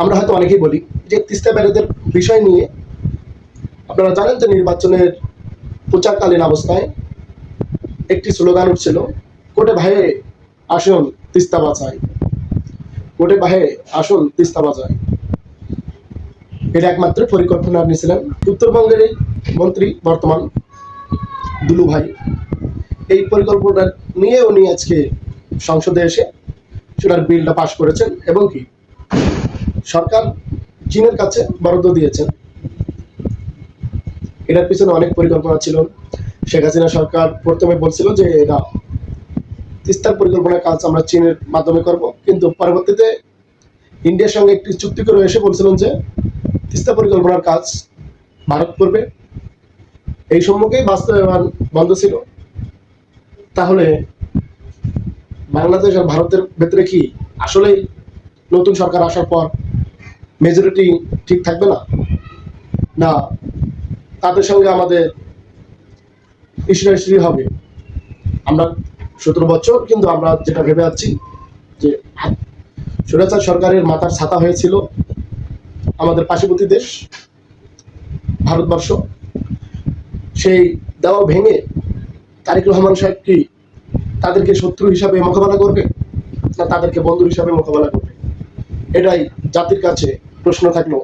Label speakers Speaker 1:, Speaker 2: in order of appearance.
Speaker 1: আমরা হয়তো অনেকেই বলি যে তিস্তা ব্যারেজের বিষয় নিয়ে আপনারা জানেন যে নির্বাচনের প্রচারকালীন অবস্থায় একটি স্লোগান উঠছিল, কোটে ভাইয়ে আসুন তিস্তা বাঁচাই, কোটে ভাইয়ে আসুন তিস্তা বাঁচাই। এটা একমাত্র পরিকল্পনা নিয়েছিলেন উত্তরবঙ্গের এই মন্ত্রী বর্তমান দুলু ভাই। এই পরিকল্পনা নিয়ে উনি আজকে সংসদে এসে সেটার বিলটা পাশ করেছেন এবং কি সরকার চীনের কাছে বরাদ্দ দিয়েছেন। এটার পিছনে অনেক পরিকল্পনা ছিল। শেখ হাসিনা সরকার প্রথমে বলছিল যে এটা তিস্তার পরিকল্পনার কাজ আমরা চীনের মাধ্যমে করব, কিন্তু পরবর্তীতে ইন্ডিয়ার সঙ্গে একটি চুক্তি করে এসে বলছিলেন যে তিস্তা পরিকল্পনার কাজ ভারত করবে। এই সম্মুখেই বাস্তবায়ন বন্ধ ছিল। তাহলে বাংলাদেশ আর ভারতের ভেতরে কি আসলেই নতুন সরকার আসার পর মেজরিটি ঠিক থাকবে না, না তাদের সঙ্গে আমাদের ইস্যু হবে? আমরা 17 বছর কিন্তু আমরা যেটা ভেবে আছি যে স্বৈরাচার সরকারের মাথার ছাতা হয়েছিল আমাদের পার্শ্ববর্তী দেশ ভারতবর্ষ। সেই দেওয়া ভেঙে তারেক রহমান সাহেব কি তাদেরকে শত্রু হিসাবে মোকাবেলা করবে, না তাদেরকে বন্ধু হিসাবে মোকাবেলা করবে? এটাই জাতির কাছে প্রশ্ন থাকলো।